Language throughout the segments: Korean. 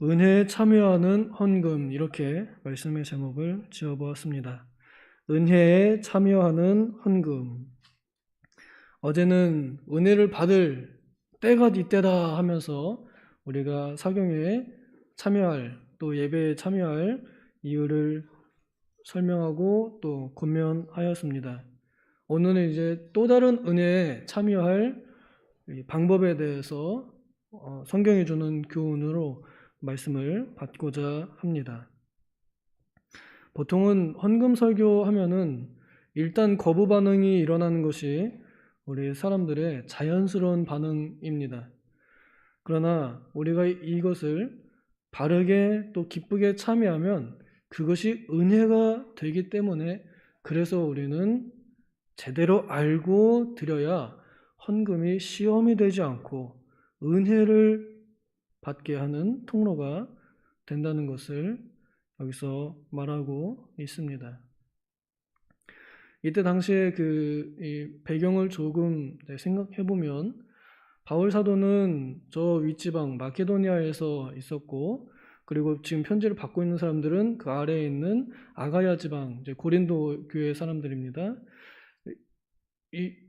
은혜에 참여하는 헌금, 이렇게 말씀의 제목을 지어보았습니다. 은혜에 참여하는 헌금. 어제는 은혜를 받을 때가 이때다 하면서 우리가 사경에 참여할, 또 예배에 참여할 이유를 설명하고 또 권면하였습니다. 오늘은 이제 또 다른 은혜에 참여할 방법에 대해서 성경이 주는 교훈으로 말씀을 받고자 합니다. 보통은 헌금 설교하면은 일단 거부 반응이 일어나는 것이 우리 사람들의 자연스러운 반응입니다. 그러나 우리가 이것을 바르게 또 기쁘게 참여하면 그것이 은혜가 되기 때문에, 그래서 우리는 제대로 알고 드려야 헌금이 시험이 되지 않고 은혜를 받게 하는 통로가 된다는 것을 여기서 말하고 있습니다. 이때 당시에 이 배경을 조금 생각해 보면, 바울 사도는 저 윗지방 마케도니아에서 있었고, 그리고 지금 편지를 받고 있는 사람들은 그 아래에 있는 아가야 지방, 고린도 교회 사람들입니다.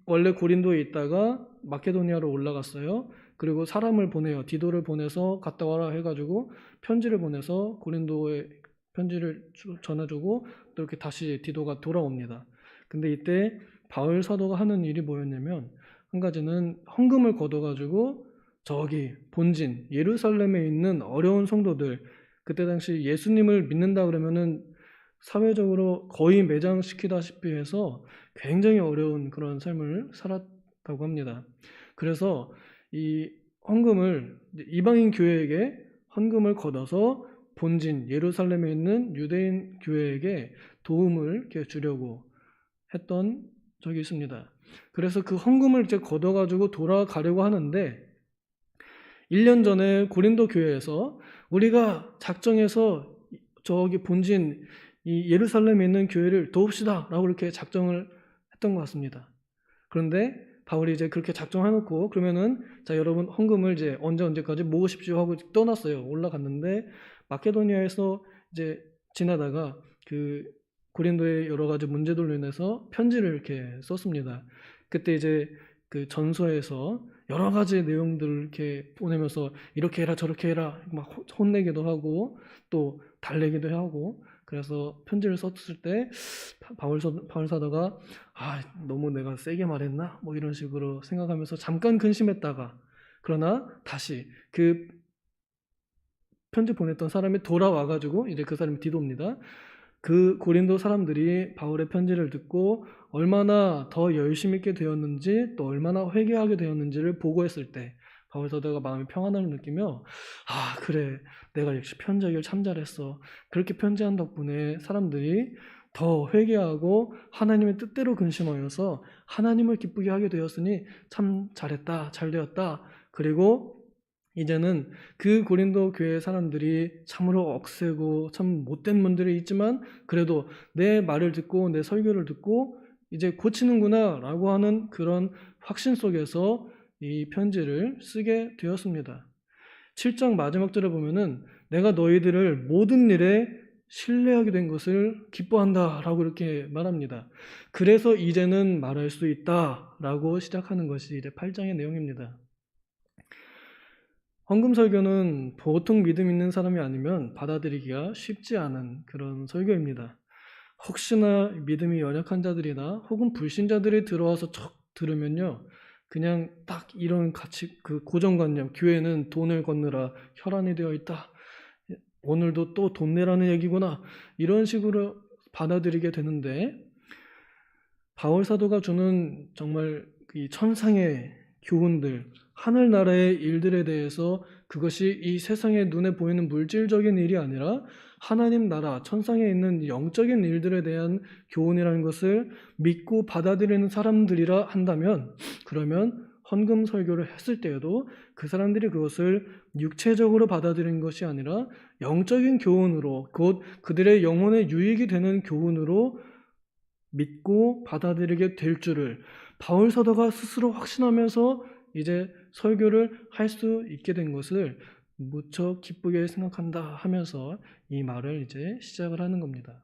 원래 고린도에 있다가 마케도니아로 올라갔어요. 그리고 사람을 보내요. 디도를 보내서 갔다 와라 해가지고 편지를 보내서 고린도에 편지를 전해주고 또 이렇게 다시 디도가 돌아옵니다. 근데 이때 바울 사도가 하는 일이 뭐였냐면, 한 가지는 헌금을 걷어가지고 저기 본진 예루살렘에 있는 어려운 성도들, 그때 당시 예수님을 믿는다 그러면은 사회적으로 거의 매장시키다시피 해서 굉장히 어려운 그런 삶을 살았다고 합니다. 그래서 이 헌금을 이방인 교회에게 헌금을 걷어서 본진 예루살렘에 있는 유대인 교회에게 도움을 이렇게 주려고 했던 적이 있습니다. 그래서 그 헌금을 이제 걷어가지고 돌아가려고 하는데, 1년 전에 고린도 교회에서 우리가 작정해서 저기 본진 이 예루살렘에 있는 교회를 도웁시다 라고 이렇게 작정을 했던 것 같습니다. 그런데 바울이 이제 그렇게 작정해놓고, 그러면은 자 여러분 헌금을 이제 언제까지 모으십시오 하고 떠났어요. 올라갔는데 마케도니아에서 이제 지나다가 그 고린도의 여러 가지 문제들로 인해서 편지를 이렇게 썼습니다. 그때 이제 그 전서에서 여러 가지 내용들을 이렇게 보내면서 이렇게 해라 저렇게 해라 막 혼내기도 하고 또 달래기도 하고, 그래서 편지를 썼을 때 바울 사도가 너무 내가 세게 말했나 뭐 이런 식으로 생각하면서 잠깐 근심했다가, 그러나 다시 그 편지 보냈던 사람이 돌아와가지고, 이제 그 사람이 디도입니다. 그 고린도 사람들이 바울의 편지를 듣고 얼마나 더 열심히 있게 되었는지 또 얼마나 회개하게 되었는지를 보고했을 때 바울 사도가 마음의 평안을 느끼며, 그래 내가 역시 편지하기를 참 잘했어. 그렇게 편지한 덕분에 사람들이 더 회개하고 하나님의 뜻대로 근심하여서 하나님을 기쁘게 하게 되었으니 참 잘했다, 잘 되었다. 그리고 이제는 그 고린도 교회 사람들이 참으로 억세고 참 못된 분들이 있지만 그래도 내 말을 듣고 내 설교를 듣고 이제 고치는구나 라고 하는 그런 확신 속에서 이 편지를 쓰게 되었습니다. 7장 마지막 절에 보면은 내가 너희들을 모든 일에 신뢰하게 된 것을 기뻐한다 라고 이렇게 말합니다. 그래서 이제는 말할 수 있다 라고 시작하는 것이 이제 8장의 내용입니다. 헌금 설교는 보통 믿음 있는 사람이 아니면 받아들이기가 쉽지 않은 그런 설교입니다. 혹시나 믿음이 연약한 자들이나 혹은 불신자들이 들어와서 척 들으면요, 그냥 딱 이런 가치, 그 고정관념, 교회는 돈을 걷느라 혈안이 되어 있다, 오늘도 또 돈 내라는 얘기구나, 이런 식으로 받아들이게 되는데, 바울 사도가 주는 정말 이 천상의 교훈들, 하늘나라의 일들에 대해서, 그것이 이 세상의 눈에 보이는 물질적인 일이 아니라 하나님 나라, 천상에 있는 영적인 일들에 대한 교훈이라는 것을 믿고 받아들이는 사람들이라 한다면, 그러면 헌금 설교를 했을 때에도 그 사람들이 그것을 육체적으로 받아들이는 것이 아니라 영적인 교훈으로, 곧 그들의 영혼에 유익이 되는 교훈으로 믿고 받아들이게 될 줄을 바울 사도가 스스로 확신하면서 이제 설교를 할 수 있게 된 것을 무척 기쁘게 생각한다 하면서 이 말을 이제 시작을 하는 겁니다.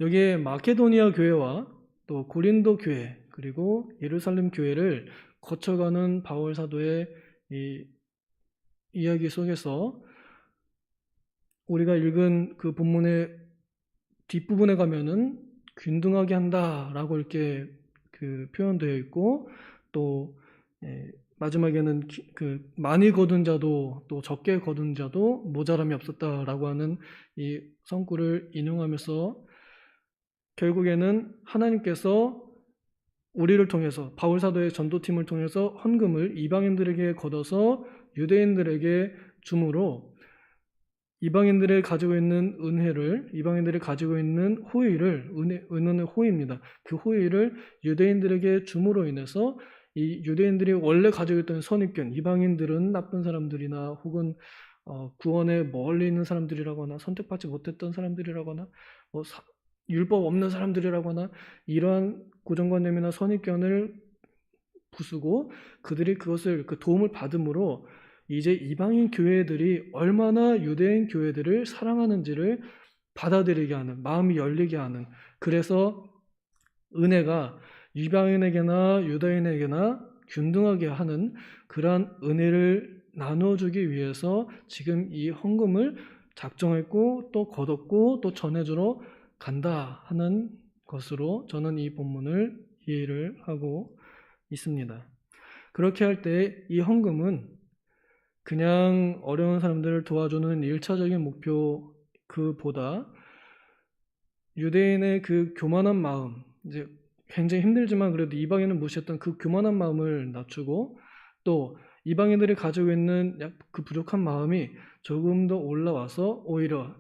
여기에 마케도니아 교회와 또 고린도 교회 그리고 예루살렘 교회를 거쳐가는 바울 사도의 이 이야기 속에서 우리가 읽은 그 본문의 뒷부분에 가면은 균등하게 한다라고 이렇게 그 표현되어 있고 또 마지막에는 그 많이 거둔 자도 또 적게 거둔 자도 모자람이 없었다라고 하는 이 성구를 인용하면서 결국에는 하나님께서 우리를 통해서 바울 사도의 전도팀을 통해서 헌금을 이방인들에게 걷어서 유대인들에게 줌으로 이방인들이 가지고 있는 은혜를, 이방인들이 가지고 있는 호의를, 은혜의 호의입니다. 그 호의를 유대인들에게 줌으로 인해서 이 유대인들이 원래 가지고 있던 선입견, 이방인들은 나쁜 사람들이나 혹은 구원에 멀리 있는 사람들이라거나 선택받지 못했던 사람들이라거나 율법 없는 사람들이라거나 이러한 고정관념이나 선입견을 부수고 그들이 그것을 그 도움을 받음으로 이제 이방인 교회들이 얼마나 유대인 교회들을 사랑하는지를 받아들이게 하는, 마음이 열리게 하는, 그래서 은혜가 이방인에게나 유다인에게나 균등하게 하는 그러한 은혜를 나눠주기 위해서 지금 이 헌금을 작정했고 또 거뒀고 또 전해주러 간다 하는 것으로 저는 이 본문을 이해를 하고 있습니다. 그렇게 할 때 이 헌금은 그냥 어려운 사람들을 도와주는 1차적인 목표 그보다 유대인의 그 교만한 마음, 이제 굉장히 힘들지만 그래도 이방인을 무시했던 그 교만한 마음을 낮추고 또 이방인들이 가지고 있는 그 부족한 마음이 조금 더 올라와서 오히려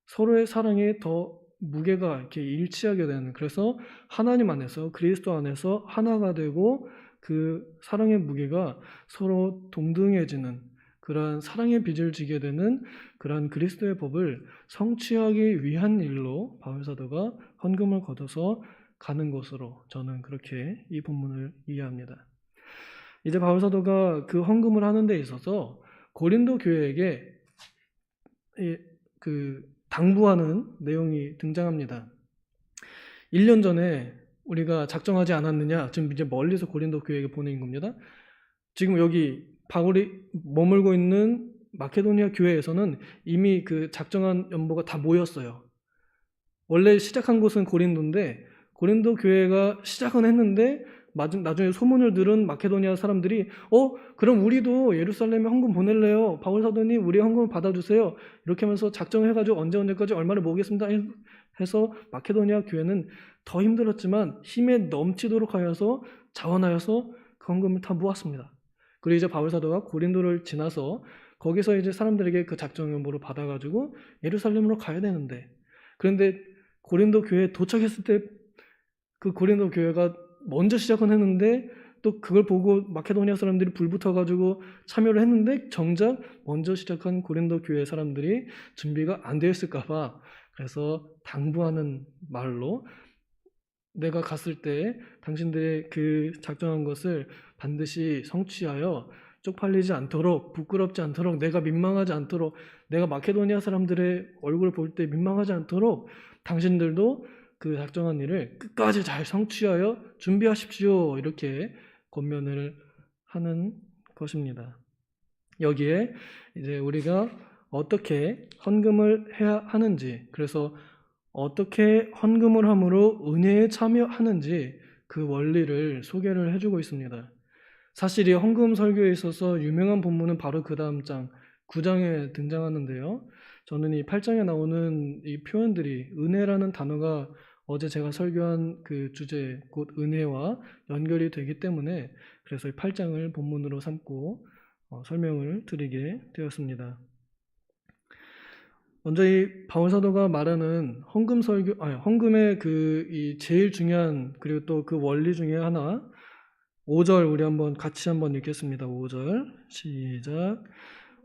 서로의 사랑이 더 무게가 이렇게 일치하게 되는, 그래서 하나님 안에서 그리스도 안에서 하나가 되고 그 사랑의 무게가 서로 동등해지는 그러한 사랑의 빚을 지게 되는 그러한 그리스도의 법을 성취하기 위한 일로 바울 사도가 헌금을 걷어서 가는 것으로 저는 그렇게 이 본문을 이해합니다. 이제 바울 사도가 그 헌금을 하는 데 있어서 고린도 교회에게 그 당부하는 내용이 등장합니다. 1년 전에 우리가 작정하지 않았느냐, 지금 이제 멀리서 고린도 교회에게 보낸 겁니다. 지금 여기 바울이 머물고 있는 마케도니아 교회에서는 이미 그 작정한 연보가 다 모였어요. 원래 시작한 곳은 고린도인데 고린도 교회가 시작은 했는데 나중에 소문을 들은 마케도니아 사람들이 그럼 우리도 예루살렘에 헌금 보낼래요. 바울 사도님 우리 헌금을 받아주세요. 이렇게 하면서 작정해가지고 언제까지 얼마를 모으겠습니다 해서 마케도니아 교회는 더 힘들었지만 힘에 넘치도록 하여서 자원하여서 그 헌금을 다 모았습니다. 그리고 이제 바울 사도가 고린도를 지나서 거기서 이제 사람들에게 그 작정 연보를 받아가지고 예루살렘으로 가야 되는데, 그런데 고린도 교회에 도착했을 때 그 고린도 교회가 먼저 시작은 했는데 또 그걸 보고 마케도니아 사람들이 불붙어가지고 참여를 했는데 정작 먼저 시작한 고린도 교회 사람들이 준비가 안 되어 있을까봐 그래서 당부하는 말로 내가 갔을 때 당신들의 그 작정한 것을 반드시 성취하여 쪽팔리지 않도록, 부끄럽지 않도록, 내가 민망하지 않도록, 내가 마케도니아 사람들의 얼굴을 볼 때 민망하지 않도록 당신들도 그 작정한 일을 끝까지 잘 성취하여 준비하십시오. 이렇게 권면을 하는 것입니다. 여기에 이제 우리가 어떻게 헌금을 해야 하는지, 그래서 어떻게 헌금을 함으로 은혜에 참여하는지 그 원리를 소개를 해주고 있습니다. 사실 이 헌금 설교에 있어서 유명한 본문은 바로 그 다음 장 9장에 등장하는데요. 저는 이 8장에 나오는 이 표현들이 은혜라는 단어가 어제 제가 설교한 그 주제 곧 은혜와 연결이 되기 때문에 그래서 이 8장을 본문으로 삼고 설명을 드리게 되었습니다. 먼저 이 바울 사도가 말하는 헌금의 이 제일 중요한 그리고 또 그 원리 중에 하나 5절 우리 같이 한번 읽겠습니다. 5절 시작.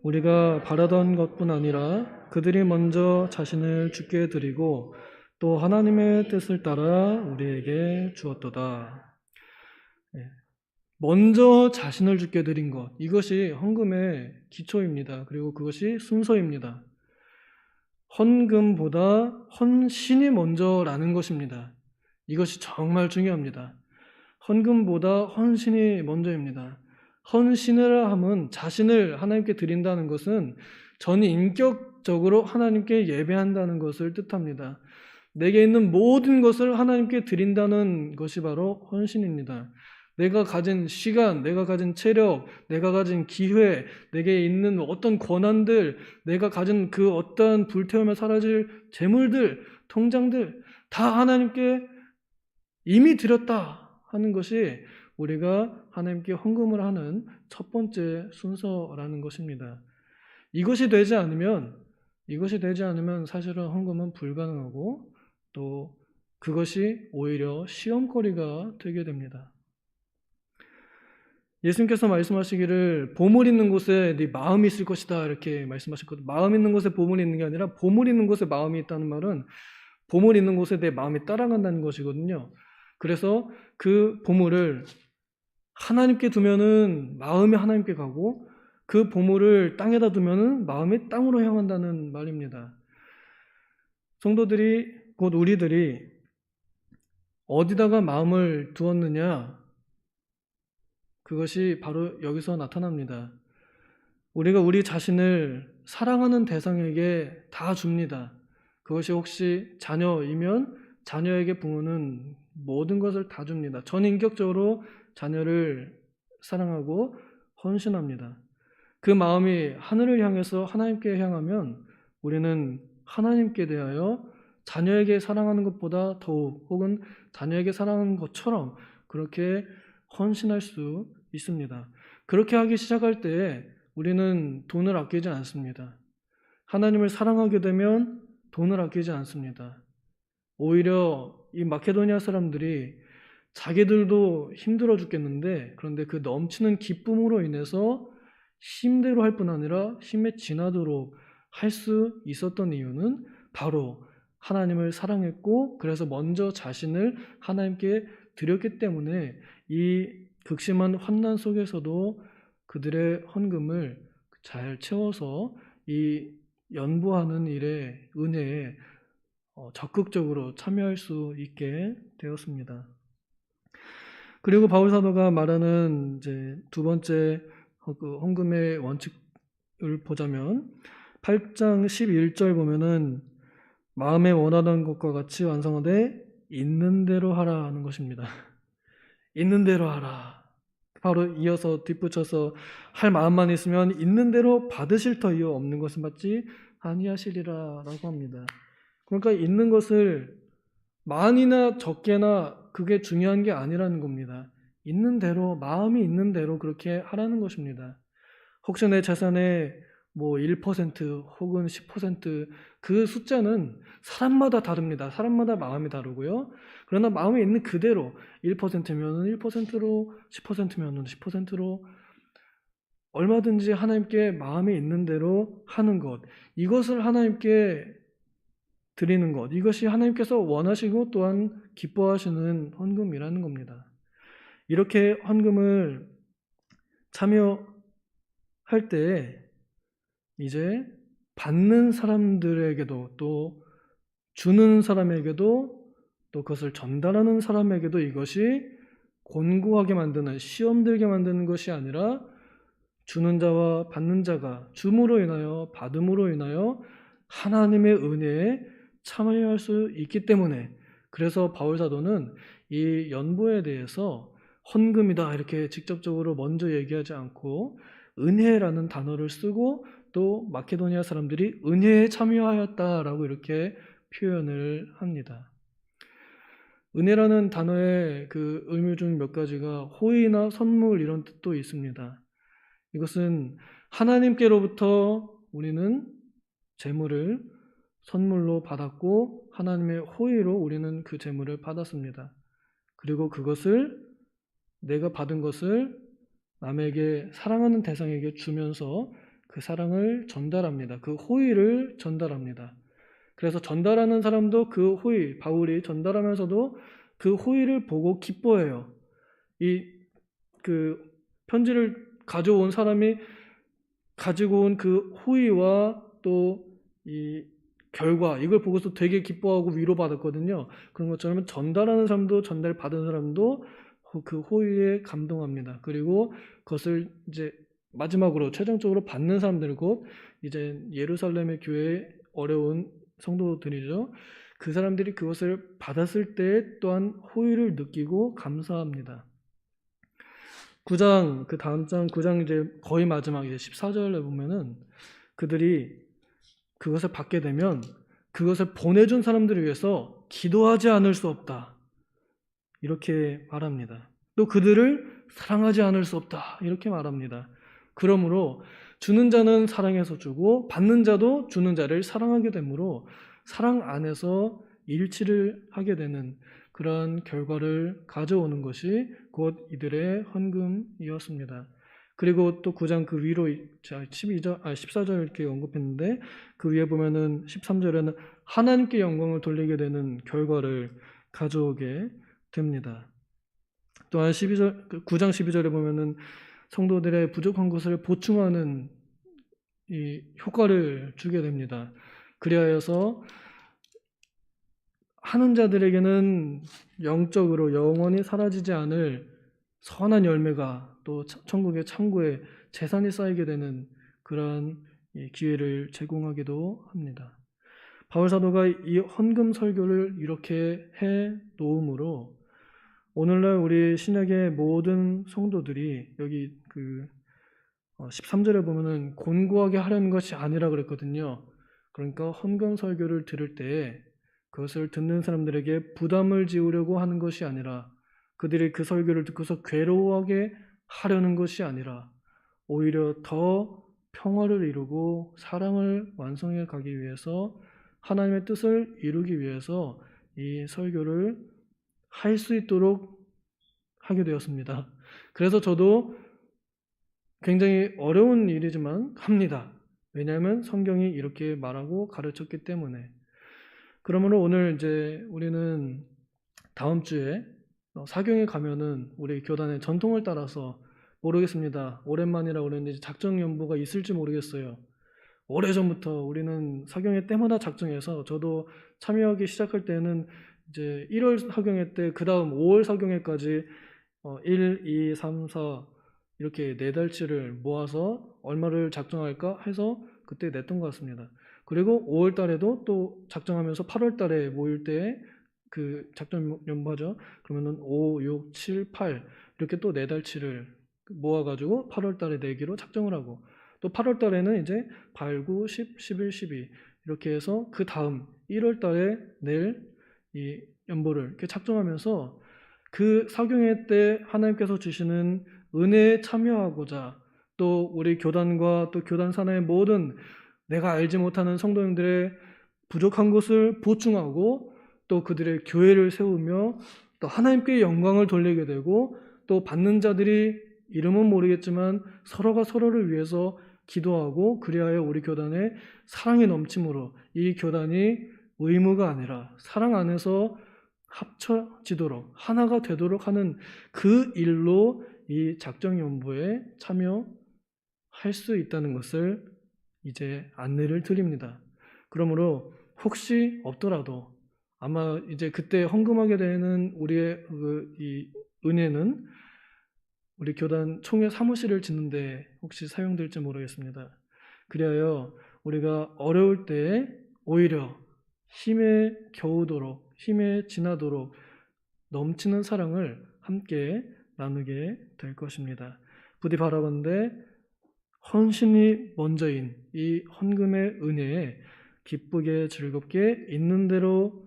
우리가 바라던 것뿐 아니라 그들이 먼저 자신을 주께 드리고 또 하나님의 뜻을 따라 우리에게 주었도다. 먼저 자신을 주께 드린 것, 이것이 헌금의 기초입니다. 그리고 그것이 순서입니다. 헌금보다 헌신이 먼저라는 것입니다. 이것이 정말 중요합니다. 헌금보다 헌신이 먼저입니다. 헌신을 함은 자신을 하나님께 드린다는 것은 전인격적으로 하나님께 예배한다는 것을 뜻합니다. 내게 있는 모든 것을 하나님께 드린다는 것이 바로 헌신입니다. 내가 가진 시간, 내가 가진 체력, 내가 가진 기회, 내게 있는 어떤 권한들, 내가 가진 그 어떤 불태우며 사라질 재물들, 통장들 다 하나님께 이미 드렸다 하는 것이 우리가 하나님께 헌금을 하는 첫 번째 순서라는 것입니다. 이것이 되지 않으면 사실은 헌금은 불가능하고 또 그것이 오히려 시험거리가 되게 됩니다. 예수님께서 말씀하시기를 보물 있는 곳에 네 마음이 있을 것이다 이렇게 말씀하셨거든요. 마음 있는 곳에 보물이 있는 게 아니라 보물 있는 곳에 마음이 있다는 말은 보물 있는 곳에 내 마음이 따라간다는 것이거든요. 그래서 그 보물을 하나님께 두면은 마음이 하나님께 가고 그 보물을 땅에다 두면은 마음이 땅으로 향한다는 말입니다. 성도들이 곧 우리들이 어디다가 마음을 두었느냐, 그것이 바로 여기서 나타납니다. 우리가 우리 자신을 사랑하는 대상에게 다 줍니다. 그것이 혹시 자녀이면 자녀에게 부모는 모든 것을 다 줍니다. 전인격적으로 자녀를 사랑하고 헌신합니다. 그 마음이 하늘을 향해서 하나님께 향하면 우리는 하나님께 대하여 자녀에게 사랑하는 것보다 더욱 혹은 자녀에게 사랑하는 것처럼 그렇게 헌신할 수 있습니다. 그렇게 하기 시작할 때 우리는 돈을 아끼지 않습니다. 하나님을 사랑하게 되면 돈을 아끼지 않습니다. 오히려 이 마케도니아 사람들이 자기들도 힘들어 죽겠는데 그런데 그 넘치는 기쁨으로 인해서 힘대로 할 뿐 아니라 힘에 지나도록 할 수 있었던 이유는 바로 하나님을 사랑했고 그래서 먼저 자신을 하나님께 드렸기 때문에 이 극심한 환난 속에서도 그들의 헌금을 잘 채워서 이 연보하는 일에 은혜에 적극적으로 참여할 수 있게 되었습니다. 그리고 바울 사도가 말하는 이제 두 번째 헌금의 원칙을 보자면 8장 11절 보면은 마음에 원하는 것과 같이 완성하되 있는 대로 하라는 것입니다. 있는 대로 하라. 바로 이어서 뒷붙여서 할 마음만 있으면 있는 대로 받으실 터이요 없는 것은 받지 아니하시리라라고 합니다. 그러니까 있는 것을 많이나 적게나 그게 중요한 게 아니라는 겁니다. 있는 대로 마음이 있는 대로 그렇게 하라는 것입니다. 혹시 내 재산의 뭐 1% 혹은 10% 숫자는 사람마다 다릅니다. 사람마다 마음이 다르고요. 그러나 마음에 있는 그대로 1%면 1%로 10%면 10%로 얼마든지 하나님께 마음에 있는 대로 하는 것, 이것을 하나님께 드리는 것, 이것이 하나님께서 원하시고 또한 기뻐하시는 헌금이라는 겁니다. 이렇게 헌금을 참여할 때 이제 받는 사람들에게도 또 주는 사람에게도 또 그것을 전달하는 사람에게도 이것이 곤고하게 만드는 시험 들게 만드는 것이 아니라 주는 자와 받는 자가 줌으로 인하여 받음으로 인하여 하나님의 은혜에 참여할 수 있기 때문에 그래서 바울 사도는 이 연보에 대해서 헌금이다 이렇게 직접적으로 먼저 얘기하지 않고 은혜라는 단어를 쓰고 또 마케도니아 사람들이 은혜에 참여하였다라고 이렇게 표현을 합니다. 은혜라는 단어의 그 의미 중 몇 가지가 호의나 선물 이런 뜻도 있습니다. 이것은 하나님께로부터 우리는 재물을 선물로 받았고 하나님의 호의로 우리는 그 재물을 받았습니다. 그리고 그것을 내가 받은 것을 남에게 사랑하는 대상에게 주면서 그 사랑을 전달합니다. 그 호의를 전달합니다. 그래서 전달하는 사람도 그 호의, 바울이 전달하면서도 그 호의를 보고 기뻐해요. 그 편지를 가져온 사람이 가지고 온 그 호의와 또 이 결과, 이걸 보고서 되게 기뻐하고 위로받았거든요. 그런 것처럼 전달하는 사람도 전달받은 사람도 그 호의에 감동합니다. 그리고 그것을 이제 마지막으로 최종적으로 받는 사람들, 곧 이제 예루살렘의 교회의 어려운 성도들이죠. 그 사람들이 그것을 받았을 때 또한 호의를 느끼고 감사합니다. 9장, 그 다음 장 9장 이제 거의 마지막 이제 14절에 보면은 그들이 그것을 받게 되면 그것을 보내준 사람들을 위해서 기도하지 않을 수 없다, 이렇게 말합니다. 또 그들을 사랑하지 않을 수 없다, 이렇게 말합니다. 그러므로 주는 자는 사랑해서 주고 받는 자도 주는 자를 사랑하게 되므로 사랑 안에서 일치를 하게 되는 그런 결과를 가져오는 것이 곧 이들의 헌금이었습니다. 그리고 또 9장 그 위로 14절 이렇게 언급했는데 그 위에 보면은 13절에는 하나님께 영광을 돌리게 되는 결과를 가져오게 됩니다. 또한 9장 12절에 보면은 성도들의 부족한 것을 보충하는 이 효과를 주게 됩니다. 그리하여서 하는 자들에게는 영적으로 영원히 사라지지 않을 선한 열매가 또 천국의 창고에 재산이 쌓이게 되는 그러한 기회를 제공하기도 합니다. 바울 사도가 이 헌금 설교를 이렇게 해 놓음으로 오늘날 우리 신약의 모든 성도들이 여기 그 13절에 보면은 곤고하게 하려는 것이 아니라 그랬거든요. 그러니까 헌금 설교를 들을 때 그것을 듣는 사람들에게 부담을 지우려고 하는 것이 아니라, 그들이 그 설교를 듣고서 괴로워하게 하려는 것이 아니라 오히려 더 평화를 이루고 사랑을 완성해 가기 위해서, 하나님의 뜻을 이루기 위해서 이 설교를 할 수 있도록 하게 되었습니다. 그래서 저도 굉장히 어려운 일이지만 합니다. 왜냐하면 성경이 이렇게 말하고 가르쳤기 때문에. 그러므로 오늘 이제 우리는 다음 주에 사경에 가면은 우리 교단의 전통을 따라서, 모르겠습니다, 오랜만이라 그랬는데 작정 연보가 있을지 모르겠어요. 오래전부터 우리는 사경회 때마다 작정해서, 저도 참여하기 시작할 때는 이제 1월 사경회 때 그 다음 5월 사경회까지 1, 2, 3, 4 이렇게 4달치를 모아서 얼마를 작정할까 해서 그때 냈던 것 같습니다. 그리고 5월 달에도 또 작정하면서 8월 달에 모일 때 그 작정 연보하죠. 그러면은 5, 6, 7, 8 이렇게 또 4달치를 모아가지고 8월 달에 내기로 작정을 하고, 또 8월 달에는 이제 8, 9, 10, 11, 12 이렇게 해서 그 다음 1월 달에 낼 이 연보를 이렇게 작정하면서 그 사경회 때 하나님께서 주시는 은혜에 참여하고자, 또 우리 교단과 또 교단 산하의 모든 내가 알지 못하는 성도님들의 부족한 것을 보충하고 또 그들의 교회를 세우며 또 하나님께 영광을 돌리게 되고, 또 받는 자들이 이름은 모르겠지만 서로가 서로를 위해서 기도하고, 그리하여 우리 교단의 사랑이 넘침으로 이 교단이 의무가 아니라 사랑 안에서 합쳐지도록 하나가 되도록 하는 그 일로 이 작정연보에 참여할 수 있다는 것을 이제 안내를 드립니다. 그러므로 혹시 없더라도 아마 이제 그때 헌금하게 되는 우리의 이 은혜는 우리 교단 총회 사무실을 짓는데 혹시 사용될지 모르겠습니다. 그리하여 우리가 어려울 때 오히려 힘에 겨우도록, 힘에 지나도록 넘치는 사랑을 함께 나누게 될 것입니다. 부디 바라건대 헌신이 먼저인 이 헌금의 은혜에 기쁘게 즐겁게 있는 대로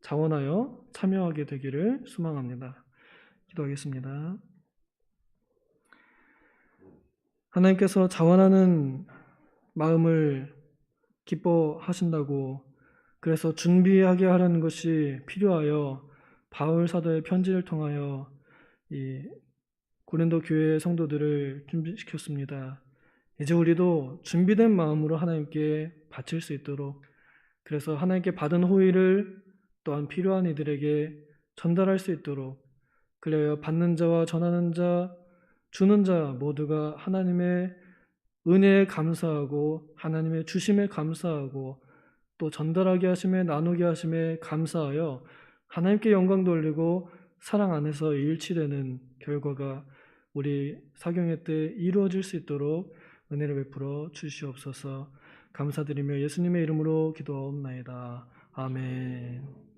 자원하여 참여하게 되기를 소망합니다. 기도하겠습니다. 하나님께서 자원하는 마음을 기뻐하신다고, 그래서 준비하게 하라는 것이 필요하여 바울 사도의 편지를 통하여 이 고린도 교회 성도들을 준비시켰습니다. 이제 우리도 준비된 마음으로 하나님께 바칠 수 있도록, 그래서 하나님께 받은 호의를 또한 필요한 이들에게 전달할 수 있도록, 그래야 받는 자와 전하는 자 주는 자 모두가 하나님의 은혜에 감사하고 하나님의 주심에 감사하고 또 전달하게 하심에 나누게 하심에 감사하여 하나님께 영광 돌리고 사랑 안에서 일치되는 결과가 우리 사경회 때 이루어질 수 있도록 은혜를 베풀어 주시옵소서. 감사드리며 예수님의 이름으로 기도하옵나이다. 아멘.